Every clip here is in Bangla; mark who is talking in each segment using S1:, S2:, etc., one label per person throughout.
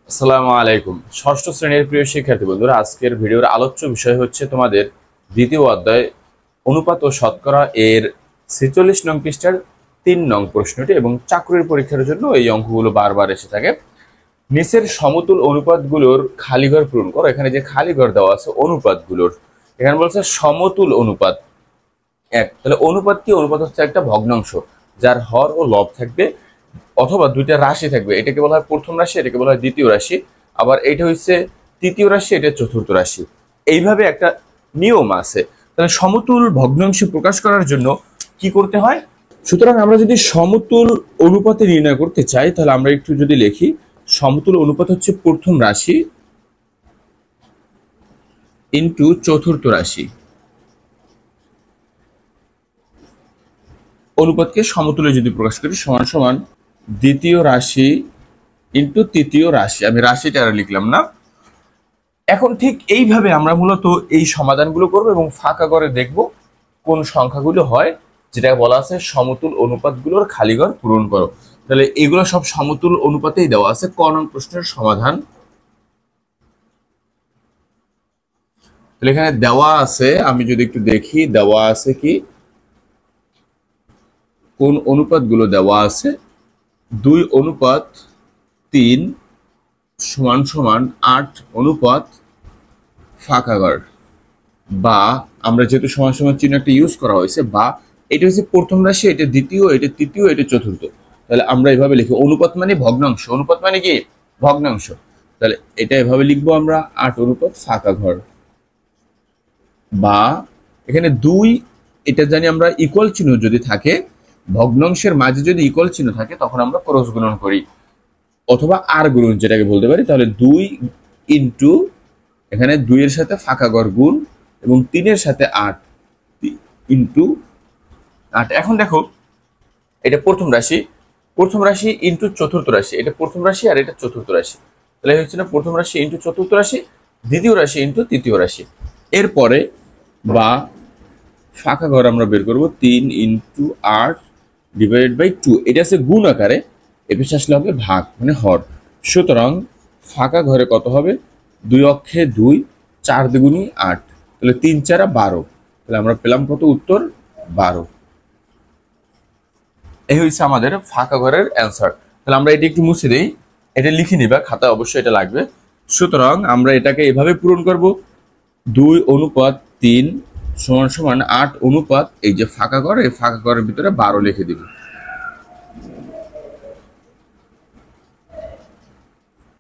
S1: আসসালামু আলাইকুম। ষষ্ঠ শ্রেণীর প্রিয় শিক্ষার্থী বন্ধুরা, আজকের ভিডিওর আলোচ্য বিষয় হচ্ছে তোমাদের দ্বিতীয় অধ্যায় অনুপাত ও শতকরা এর ৪৬ নং পৃষ্ঠার ৩ নং প্রশ্নটি, এবং চাকরির পরীক্ষার জন্য এই অঙ্কগুলো বারবার এসে থাকে। নিচের সমতুল অনুপাতগুলোর খালিঘর পূরণ করো। এখানে যে খালিঘর দেওয়া আছে অনুপাতগুলোর, এখানে বলছে সমতুল অনুপাত এক। তাহলে অনুপাত কি? অনুপাত হচ্ছে একটা ভগ্নাংশ যার হর ও লব থাকবে, অথবা দুইটা রাশি থাকবে। এটাকে বলা হয় প্রথম রাশি, এটাকে বলা হয় দ্বিতীয় রাশি। আবার এটা হচ্ছে তৃতীয় রাশি, এটা চতুর্থ রাশি। এইভাবে একটা নিয়ম আছে। তাহলে সমতুল ভগ্নাংশ প্রকাশ করার জন্য কি করতে হয়? সুতরাং আমরা যদি সমতুল অনুপাতে নির্ণয় করতে চাই, তাহলে আমরা একটু যদি লিখি, সমতুল অনুপাত হচ্ছে প্রথম রাশি ইন্টু চতুর্থ রাশি। অনুপাতকে সমতুলে যদি প্রকাশ করি, সমান সমান দ্বিতীয় রাশি ইন্টু তৃতীয় রাশি। আমি রাশিটা আর লিখলাম না। এখন ঠিক এইভাবে আমরা মূলত এই সমাধানগুলো করব এবং ফাঁকা করে দেখব কোন সংখ্যাগুলো হয়, যেটা বলা আছে সমতুল অনুপাতগুলোর খালিঘর পূরণ করো। তাহলে এগুলো সব সমতুল অনুপাতেই দেওয়া আছে। ক নং প্রশ্নের সমাধান। তাহলে এখানে দেওয়া আছে, আমি যদি একটু দেখি দেওয়া আছে কি, কোন অনুপাতগুলো দেওয়া আছে। 2:3 সমান সমান 8 অনুপাত ফাঁকা ঘর, বা আমরা যেহেতু সমান সমান চিহ্নটা ইউজ করা হয়েছে, বা এটা হচ্ছে প্রথম রাশি, এটা দ্বিতীয়, এটা তৃতীয়, এটা চতুর্থ। তাহলে আমরা এভাবে লিখি, অনুপাত মানে ভগ্নাংশ। অনুপাত মানে কি? ভগ্নাংশ। তাহলে এটা এভাবে লিখবো আমরা, 8 অনুপাত ফাঁকা ঘর, বা এখানে 2, এটা জানি আমরা ইকুয়াল চিহ্ন যদি থাকে, ভগ্নাংশের মাঝে যদি ইকুয়াল চিহ্ন থাকে, তখন আমরা ক্রস গুণন করি, অথবা আর গুণন যেটাকে বলতে পারি। তাহলে 2 ইন্টু, এখানে 2 এর সাথে ফাঁকা ঘর গুণ, এবং 3 এর সাথে 8 ইন্টু 8। এখন দেখো, এটা প্রথম রাশি, প্রথম রাশি ইন্টু চতুর্থ রাশি। এটা প্রথম রাশি আর এটা চতুর্থ রাশি। তাহলে হচ্ছে না, প্রথম রাশি ইন্টু চতুর্থ রাশি, দ্বিতীয় রাশি ইন্টু তৃতীয় রাশি। এরপরে বা ফাঁকা ঘর আমরা বের করব, 3 ইন্টু 8 ডিভাইডেড বাই 2। এটা আছে গুণ আকারে, এপিস আসলে হবে ভাগ, মানে হর। সুতরাং ফাঁকা ঘরে কত হবে? 2 অক্ষে 2, 4 দ্বিগুণী 8, তাহলে 3 4 12। তাহলে আমরা পেলাম কত? উত্তর 12। এই হচ্ছে আমাদের ফাঁকা ঘরের অ্যান্সার। তাহলে আমরা এটি একটু মুছে দিই, এটা লিখে নিবা খাতায়, অবশ্যই এটা লাগবে। সুতরাং আমরা এটাকে এভাবে পূরণ করব, 2:3 সমান সমান 8 অনুপাত, এই যে ফাঁকা ঘর, এই ফাঁকা ঘরের ভিতরে 12 লিখে দিব।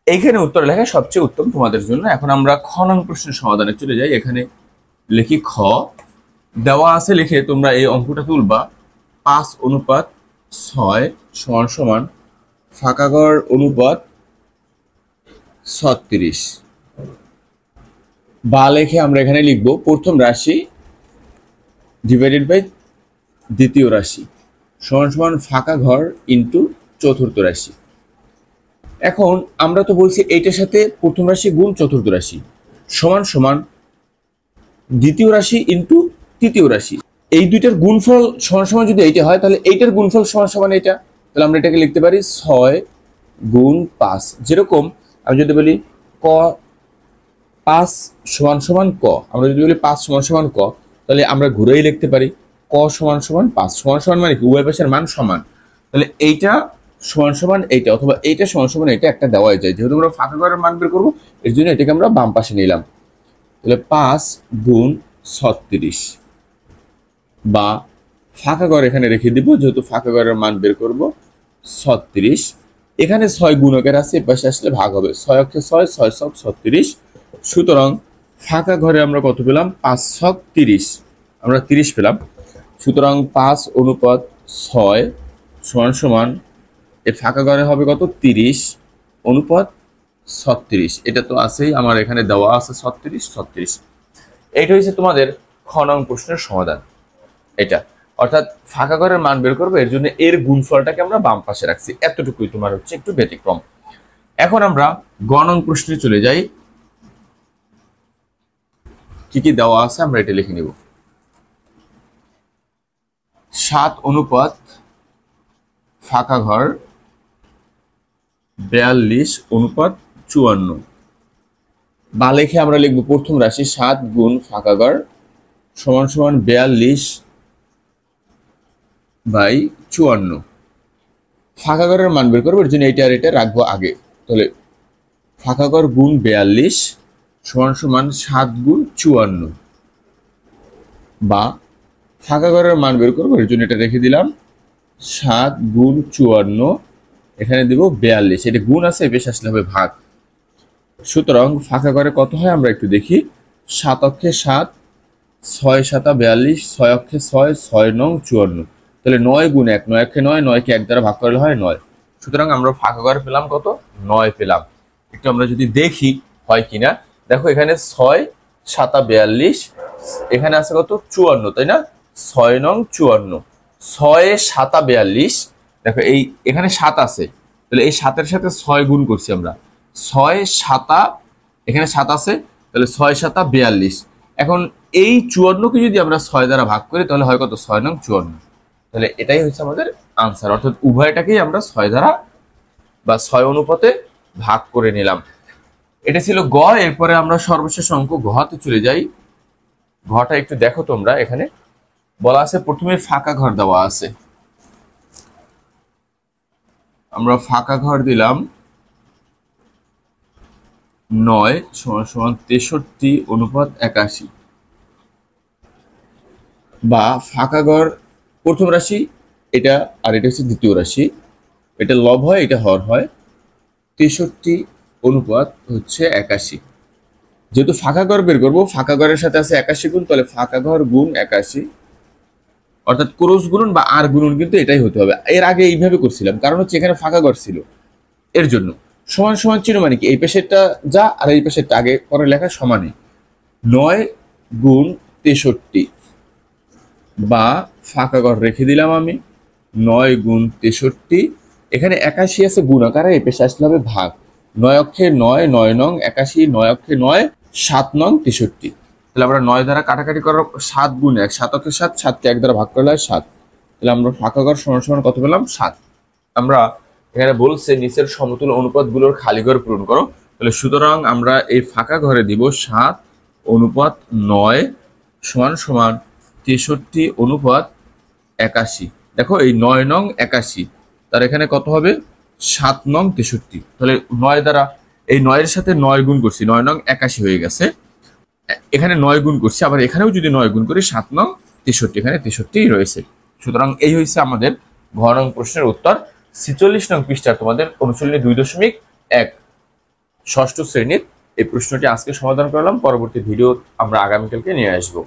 S1: এইখানে উত্তর লেখা সবচেয়ে উত্তম তোমাদের জন্য। এখন আমরা খ নং প্রশ্নের সমাধানে চলে যাই। এখানে লিখি খ, দেওয়া আছে লিখে তোমরা এই অঙ্কটা তুলবা, 5:6 সমান সমান ফাঁকা ঘর অনুপাত 36। বা লেখে আমরা এখানে লিখবো প্রথম রাশি ডিভাইডেড বাই দ্বিতীয় রাশি সমান সমান ফাঁকা ঘর ইন্টু চতুর্থ রাশি। এখন আমরা তো বলছি এইটার সাথে প্রথম রাশি গুণ চতুর্থ রাশি সমান সমান দ্বিতীয় রাশি ইন্টু তৃতীয় রাশি। এই দুইটার গুণফল সমান সমান যদি এইটা হয়, তাহলে এইটার গুণফল সমান সমান এটা। তাহলে আমরা এটাকে লিখতে পারি 6 গুণ 5। যেরকম আমি যদি বলি ক 5 সমান সমান ক, আমরা যদি বলি 5 সমান সমান ক, তাহলে আমরা ঘুরেই লিখতে পারি ক সমান সমান 5। সমান সমান মানে কি? উভয় পাশের মান সমান। তাহলে এইটা সমান সমান এইটা, অথবা এইটা সমান সমান এইটা, একটা দেওয়াই যায়। যেহেতু আমরা ফাঁকা ঘরের মান বের করবো, এর জন্য এটাকে আমরা বাম পাশে নিলাম। তাহলে 5 গুণ 36, বা ফাঁকা ঘর এখানে রেখে দিব, যেহেতু ফাঁকা ঘরের মান বের করব 36। এখানে 6 গুণকের আছে, এপাশে আসলে ভাগ হবে, 6 অক্ষে 6, 6 ছক 36। সুতরাং ফাঁকা ঘরে আমরা কত পেলাম? 5 ছক 30, আমরা 30 পেলাম। সুতরাং 5 অনুপাত 6 সমান সমান, এর ফাঁকা ঘরে হবে কত? 30 অনুপাত 36। এটা তো আছেই, আমার এখানে দেওয়া আছে 36। এইটা হচ্ছে তোমাদের খ নং প্রশ্নের সমাধান। এটা অর্থাৎ ফাঁকা ঘরের মান বের করবো, এর জন্য এর গুণফলটাকে আমরা বাম পাশে রাখছি। এতটুকুই তোমার হচ্ছে একটু ব্যতিক্রম। এখন আমরা গ নং প্রশ্নে চলে যাই। কি কি দেওয়া আছে আমরা এটা লিখে নিব। 7 অনুপাত ফাঁকা ঘর 42 অনুপাত 54। বা লেখে আমরা লিখব প্রথম রাশি 7 গুণ ফাঁকা ঘর সমান সমান 42/54। ফাঁকা ঘরের মান বের করবো, এর জন্য এটা আর এটা রাখবো আগে। তাহলে ফাঁকা ঘর গুণ 42 সমান সমান 7 গুণ 54। বা ফাঁকা ঘরের মান বের করবো, এর জন্য এটা রেখে দিলাম 7 গুণ 54, এখানে দিব 42। এটা গুণ আছে, বেশ আসলে হবে ভাগ। সুতরাং ফাঁকা ঘরে কত হয় আমরা একটু দেখি। 7 অক্ষে 7, 6 7 42, 6 অক্ষে 6, 6 9 54। তাহলে 9 গুণ 1, 9 অক্ষে 9, 9 কে 1 দ্বারা ভাগ করলে হয় 9। সুতরাং আমরা ফাঁকা ঘরে পেলাম কত? 9 পেলাম। একটু আমরা যদি দেখি হয় কিনা, দেখো এখানে 6 7 42, এখানে আছে কত? 54, তাই না? 6 9 54, 6 7 42। দেখো এই এখানে 7 আছে, তাহলে এই 7 এর সাথে 6 গুণ করছি আমরা। 6 7, এখানে 7 আছে, তাহলে 6 7 42। এখন এই 54 কে যদি আমরা 6 দ্বারা ভাগ করি তাহলে হয় কত? 6 9 54। তাহলে এটাই হচ্ছে আমাদের আনসার, অর্থাৎ উভয়টাকেই আমরা 6 দ্বারা বা 6 অনুপাতে ভাগ করে নিলাম। এটা ছিল গ। এরপরে আমরা সর্বশেষ অঙ্ক ঘতে চলে যাই। ঘটা একটু দেখো তোমরা, এখানে বলা আছে প্রথমে ফাঁকা ঘর দেওয়া আছে, আমরা ফাঁকা ঘর দিলাম 9 সমান সমান 63/81। বা ফাঁকা ঘর প্রথম রাশি এটা, আর এটা হচ্ছে দ্বিতীয় রাশি, এটা লব হয়, এটা হর হয়। 63/81। যেহেতু ফাঁকা ঘর বের করবো, ফাঁকা ঘরের সাথে আছে 81 গুণ, তাহলে ফাঁকা ঘর গুণ 81, অর্থাৎ ক্রস গুণন বা আর গুণন কিন্তু এটাই হতে হবে। এর আগে এইভাবে করছিলাম, কারণ হচ্ছে এখানে ফাঁকা ঘর ছিল, এর জন্য। সমান সমান চিহ্ন মানে কি? এই পেশেরটা যা আর এই পেশেরটা আগে পরে লেখা সমানই। 9 গুণ 63। বা ফাঁকা ঘর রেখে দিলাম আমি 9 গুণ 63। এখানে 81 আছে গুণ আকারে, এই পেশে আসলে হবে ভাগ। 9 অক্ষে 9, 9 নং 81, 9 অক্ষে 9, 7 নং 63। তাহলে আমরা 9 দ্বারা কাটাকাটি করার 7 গুণ 1, 7 অক্ষে 7, 7 কে 1 দ্বারা ভাগ করলে হয় 7। তাহলে আমরা ফাঁকা ঘর সমান সমান কত পেলাম? 7। আমরা এখানে বলছে নিচের সমতুল অনুপাতগুলোর খালি ঘর পূরণ করো। তাহলে সুতরাং আমরা এই ফাঁকা ঘরে দিব 7/9 সমান সমান 63/81। দেখো এই 9 নং 81, তার এখানে কত হবে? 7 নং 63। তাহলে 9 দ্বারা এই 9 এর সাথে 9 গুণ করছি, 9 নং 81 হয়ে গেছে। এখানে 9 গুণ করছি, আবার এখানেও যদি 9 গুণ করি 7 নং 63, এখানে 63 রয়েছে। সুতরাং এই হচ্ছে আমাদের ঘ নং প্রশ্নের উত্তর। 46 নং পৃষ্ঠা তোমাদের অনুশীলনী 2.1 ষষ্ঠ শ্রেণীর এই প্রশ্নটি আজকে সমাধান করলাম। পরবর্তী ভিডিও আমরা আগামীকালকে নিয়ে আসবো।